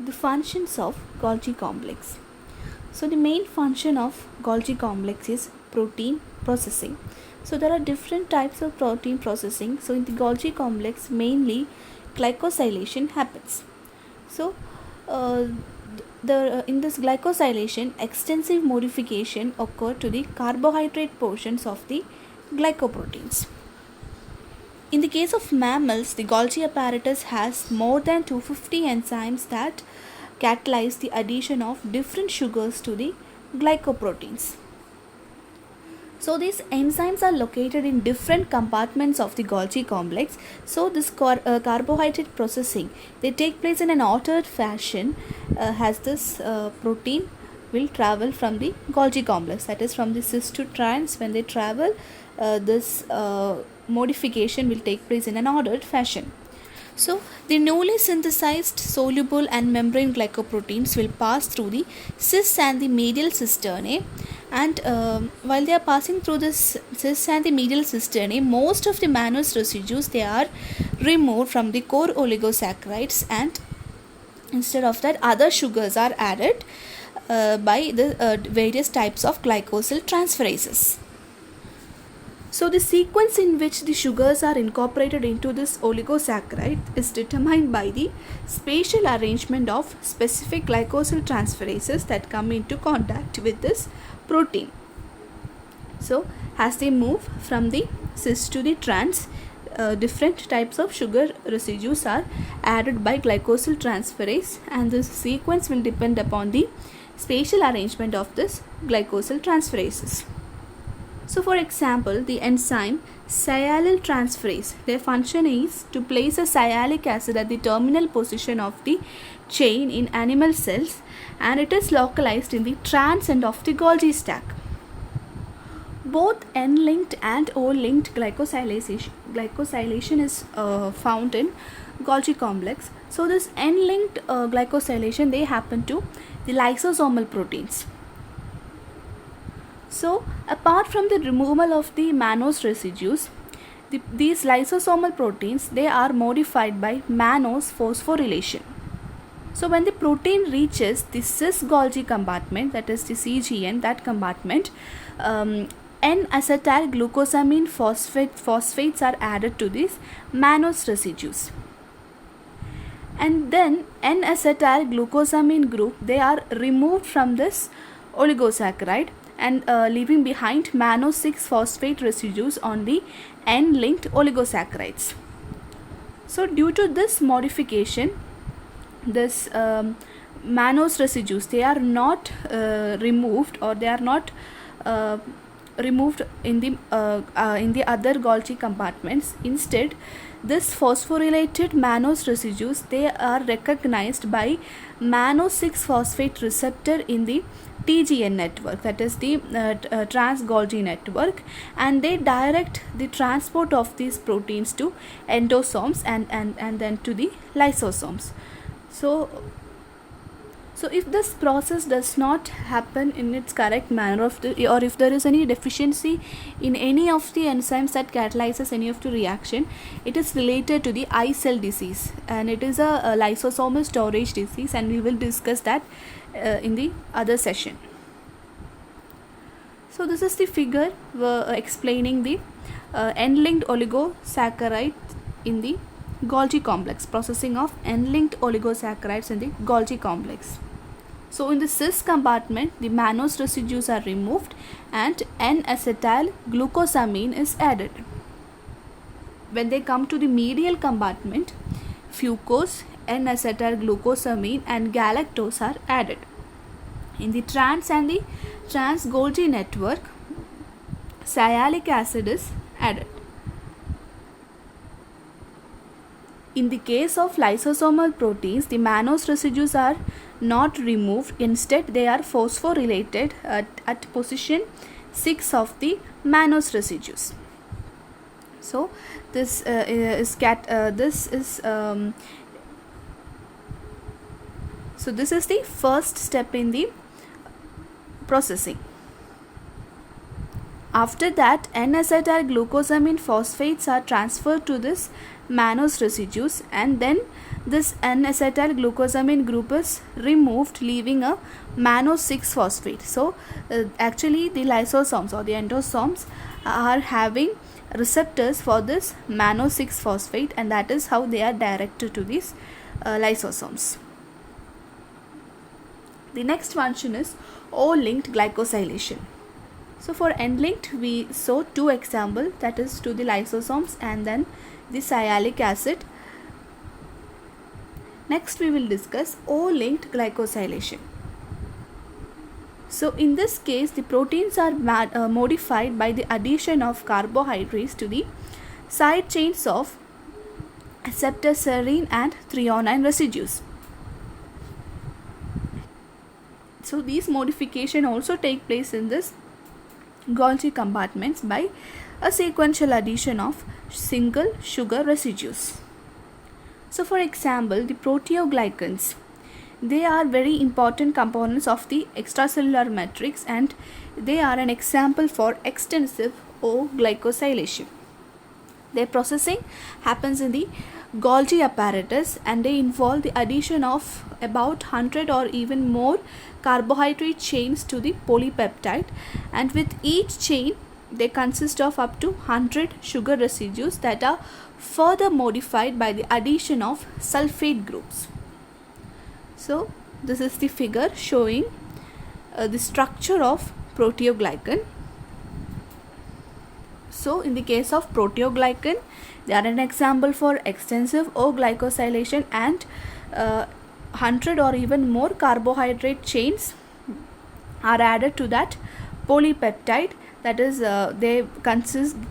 the functions of Golgi complex. So the main function of Golgi complex is protein processing. So there are different types of protein processing. So in the Golgi complex, mainly glycosylation happens. So in this glycosylation, extensive modification occur to the carbohydrate portions of the glycoproteins. In the case of mammals, the Golgi apparatus has more than 250 enzymes that catalyze the addition of different sugars to the glycoproteins. So these enzymes are located in different compartments of the Golgi complex. So this carbohydrate processing, they take place in an ordered fashion as this protein will travel from the Golgi complex, that is from the cis to trans. When they travel, this modification will take place in an ordered fashion. So the newly synthesized soluble and membrane glycoproteins will pass through the cis and the medial cisternae, and while they are passing through this cis and the medial cisternae, most of the mannose residues, they are removed from the core oligosaccharides, and instead of that, other sugars are added by the various types of glycosyl transferases. So the sequence in which the sugars are incorporated into this oligosaccharide is determined by the spatial arrangement of specific glycosyl transferases that come into contact with this protein. So as they move from the cis to the trans, different types of sugar residues are added by glycosyl transferase, and this sequence will depend upon the spatial arrangement of this glycosyl transferases. So for example, the enzyme sialyl transferase, their function is to place a sialic acid at the terminal position of the chain in animal cells, and it is localized in the trans end of the Golgi stack. Both N-linked and O-linked glycosylation is found in Golgi complex. So this N-linked glycosylation, they happen to the lysosomal proteins. So apart from the removal of the mannose residues, these lysosomal proteins, they are modified by mannose phosphorylation. So when the protein reaches the cis Golgi compartment, that is the CGN, that compartment, N-acetyl glucosamine phosphates are added to these mannose residues. And then N-acetyl glucosamine group, they are removed from this oligosaccharide, and leaving behind mannose 6-phosphate residues on the N-linked oligosaccharides. So due to this modification, this mannose residues, they are not removed, or they are not removed in the other Golgi compartments. Instead, this phosphorylated mannose residues, they are recognized by mannose 6-phosphate receptor in the TGN network, that is the trans Golgi network, and they direct the transport of these proteins to endosomes and then to the lysosomes. So if this process does not happen in its correct manner, or if there is any deficiency in any of the enzymes that catalyzes any of the reaction, it is related to the eye cell disease, and it is a lysosomal storage disease, and we will discuss that in the other session. So this is the figure explaining the N-linked oligosaccharide in the Golgi complex, processing of N-linked oligosaccharides in the Golgi complex. So in the cis compartment, the mannose residues are removed and N-acetyl glucosamine is added. When they come to the medial compartment, fucose, N-acetyl glucosamine and galactose are added. In the trans and the trans Golgi network, sialic acid is added. In the case of lysosomal proteins, the mannose residues are not removed. Instead, they are phosphorylated at position 6 of the mannose residues. So this is the first step in the processing. After that, N-acetyl glucosamine phosphates are transferred to this mannose residues, and then this N-acetyl glucosamine group is removed, leaving a mannose 6 phosphate. So actually the lysosomes or the endosomes are having receptors for this mannose 6 phosphate, and that is how they are directed to these lysosomes. The next function is O-linked glycosylation. So for N-linked, we saw two examples, that is to the lysosomes and then the sialic acid. Next we will discuss O-linked glycosylation. So in this case, the proteins are modified by the addition of carbohydrates to the side chains of acetylserine and threonine residues. So these modifications also take place in this Golgi compartments by a sequential addition of single sugar residues. So for example, the proteoglycans, they are very important components of the extracellular matrix, and they are an example for extensive O-glycosylation. Their processing happens in the Golgi apparatus, and they involve the addition of about 100 or even more carbohydrate chains to the polypeptide, and with each chain they consist of up to 100 sugar residues that are further modified by the addition of sulfate groups. So this is the figure showing the structure of proteoglycan. So in the case of proteoglycan, they are an example for extensive O-glycosylation, and 100 or even more carbohydrate chains are added to that polypeptide, that is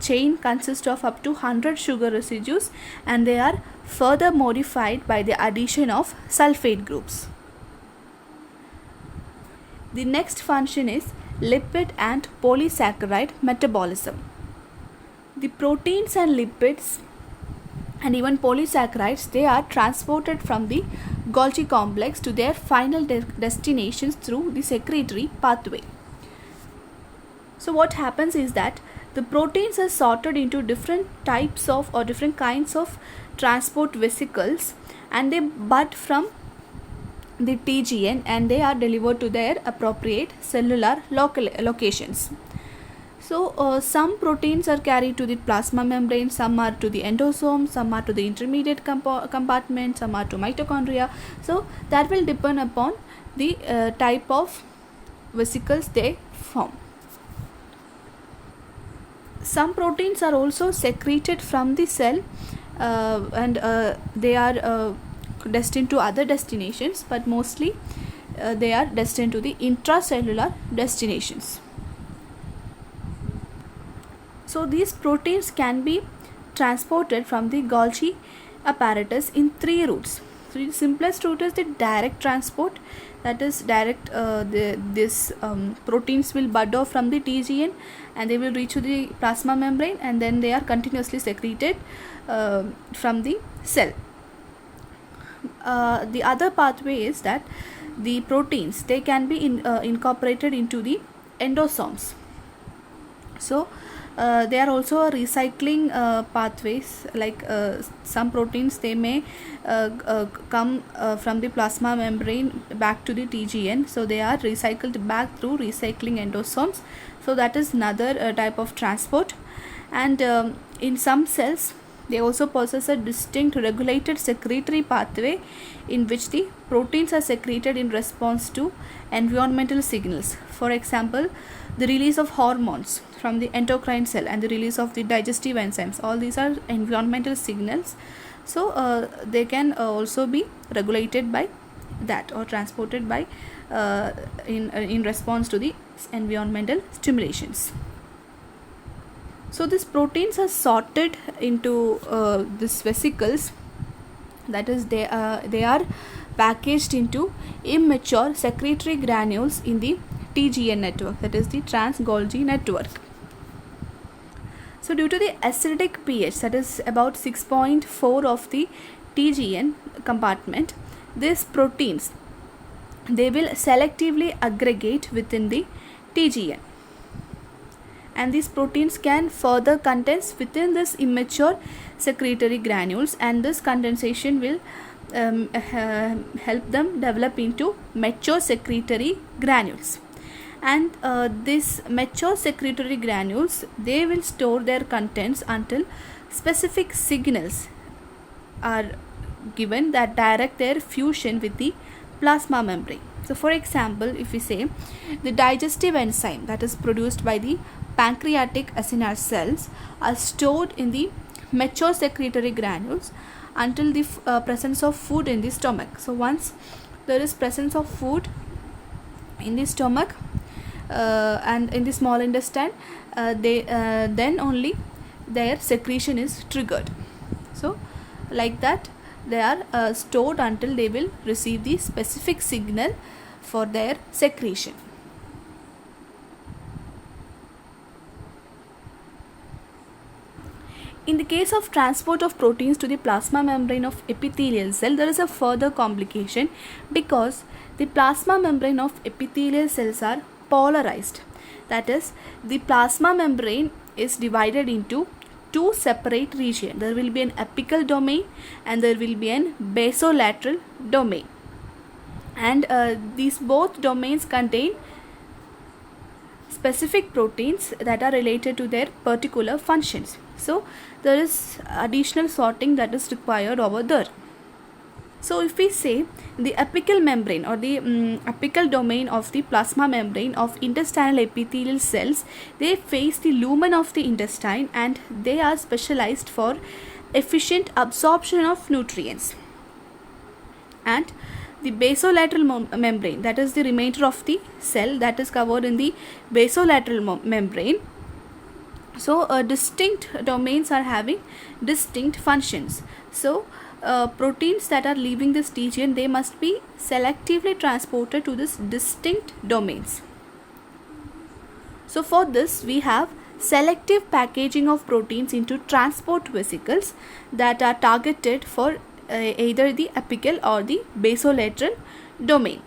chain consists of up to 100 sugar residues, and they are further modified by the addition of sulfate groups. The next function is lipid and polysaccharide metabolism. The proteins and lipids and even polysaccharides, they are transported from the Golgi complex to their final destinations through the secretory pathway. So what happens is that the proteins are sorted into different types of or different kinds of transport vesicles, and they bud from the TGN, and they are delivered to their appropriate cellular locations. So some proteins are carried to the plasma membrane, some are to the endosome, some are to the intermediate compartment, some are to mitochondria. So that will depend upon the type of vesicles they form. Some proteins are also secreted from the cell, and they are destined to other destinations, but mostly they are destined to the intracellular destinations. So these proteins can be transported from the Golgi apparatus in three routes. So the simplest route is the direct transport, that is direct proteins will bud off from the TGN and they will reach to the plasma membrane, and then they are continuously secreted from the cell. The other pathway is that the proteins, they can be incorporated into the endosomes. So they are also recycling pathways, like some proteins, they may come from the plasma membrane back to the TGN, so they are recycled back through recycling endosomes. So that is another type of transport. And in some cells, they also possess a distinct regulated secretory pathway in which the proteins are secreted in response to environmental signals. For example, the release of hormones from the endocrine cell and the release of the digestive enzymes, all these are environmental signals. So they can also be regulated by that or transported by in response to the environmental stimulations. So these proteins are sorted into these vesicles, that is they are packaged into immature secretory granules in the TGN network, that is the trans-Golgi network. So due to the acidic pH, that is about 6.4 of the TGN compartment, these proteins, they will selectively aggregate within the TGN, and these proteins can further condense within this immature secretory granules, and this condensation will help them develop into mature secretory granules. And these mature secretory granules, they will store their contents until specific signals are given that direct their fusion with the plasma membrane. So for example, if we say the digestive enzyme that is produced by the pancreatic acinar cells are stored in the mature secretory granules until the presence of food in the stomach. So once there is presence of food in the stomach and in the small intestine, then only their secretion is triggered. So like that they are stored until they will receive the specific signal for their secretion. In the case of transport of proteins to the plasma membrane of epithelial cell, there is a further complication because the plasma membrane of epithelial cells are polarized. That is, the plasma membrane is divided into two separate regions. There will be an apical domain and there will be an basolateral domain, and these both domains contain specific proteins that are related to their particular functions. So there is additional sorting that is required over there. So if we say the apical membrane or the apical domain of the plasma membrane of intestinal epithelial cells, they face the lumen of the intestine and they are specialized for efficient absorption of nutrients. And the basolateral membrane, that is the remainder of the cell that is covered in the basolateral membrane. So distinct domains are having distinct functions. So proteins that are leaving this region, they must be selectively transported to this distinct domains. So for this we have selective packaging of proteins into transport vesicles that are targeted for either the apical or the basolateral domain.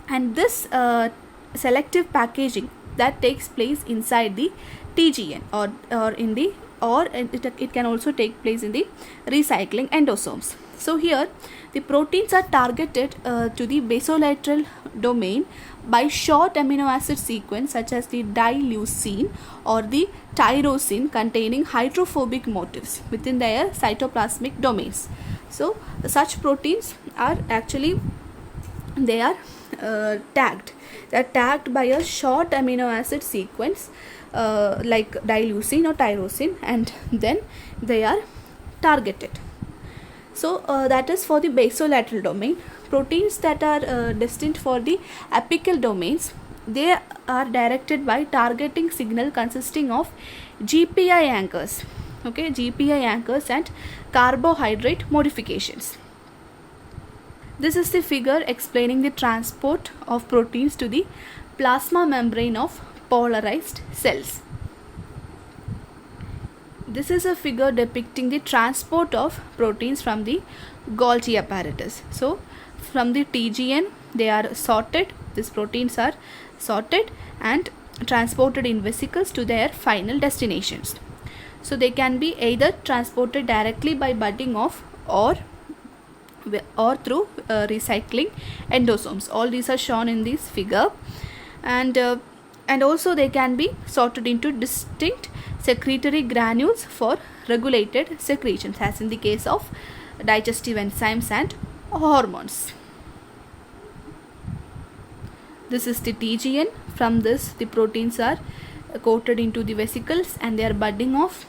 And this selective packaging that takes place inside the TGN it can also take place in the recycling endosomes. So here the proteins are targeted to the basolateral domain by short amino acid sequence such as the dileucine or the tyrosine containing hydrophobic motifs within their cytoplasmic domains. So such proteins are actually tagged. They are tagged by a short amino acid sequence like dileucine or tyrosine, and then they are targeted. So that is for the basolateral domain. Proteins that are destined for the apical domains, they are directed by targeting signal consisting of GPI anchors, GPI anchors and carbohydrate modifications. This is the figure explaining the transport of proteins to the plasma membrane of polarized cells. This is a figure depicting the transport of proteins from the Golgi apparatus. So from the TGN they are sorted, these proteins are sorted and transported in vesicles to their final destinations. So they can be either transported directly by budding off or through recycling endosomes. All these are shown in this figure, and also they can be sorted into distinct secretory granules for regulated secretions, as in the case of digestive enzymes and hormones. This is the TGN. From this the proteins are coated into the vesicles and they are budding off,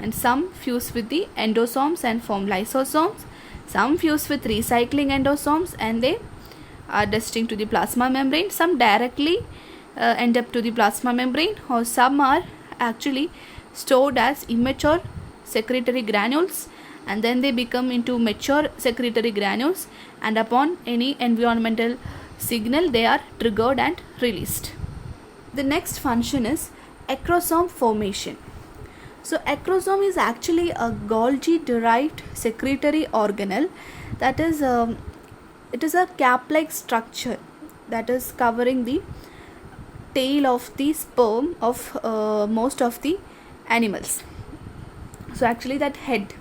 and some fuse with the endosomes and form lysosomes, some fuse with recycling endosomes and they are destined to the plasma membrane, some directly end up to the plasma membrane, or some are actually stored as immature secretory granules and then they become into mature secretory granules, and upon any environmental signal they are triggered and released. The next function is acrosome formation. So acrosome is actually a Golgi derived secretory organelle, that is it is a cap like structure that is covering the tail of the sperm of most of the animals. So actually that head,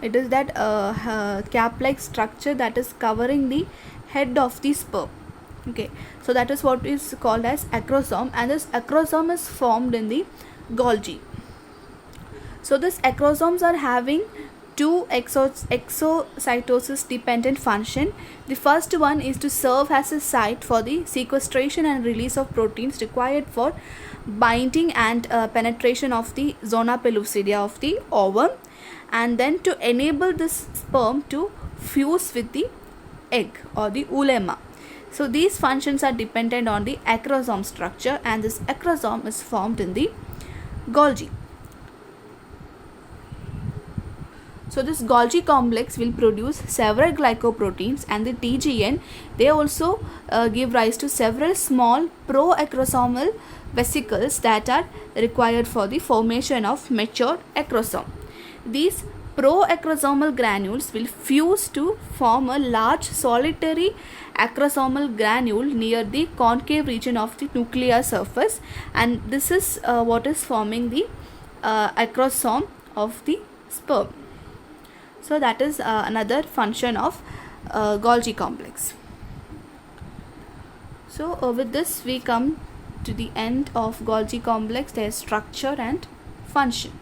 it is that cap like structure that is covering the head of the sperm. Okay, so that is what is called as acrosome, and this acrosome is formed in the Golgi. So these acrosomes are having two exocytosis dependent function. The first one is to serve as a site for the sequestration and release of proteins required for binding and penetration of the zona pellucida of the ovum, and then to enable this sperm to fuse with the egg or the oolemma. So these functions are dependent on the acrosome structure, and this acrosome is formed in the Golgi. So this Golgi complex will produce several glycoproteins, and the TGN, they also give rise to several small proacrosomal vesicles that are required for the formation of mature acrosome. These proacrosomal granules will fuse to form a large solitary acrosomal granule near the concave region of the nuclear surface, and this is what is forming the acrosome of the sperm. So that is another function of Golgi complex. So with this we come to the end of Golgi complex, their structure and function.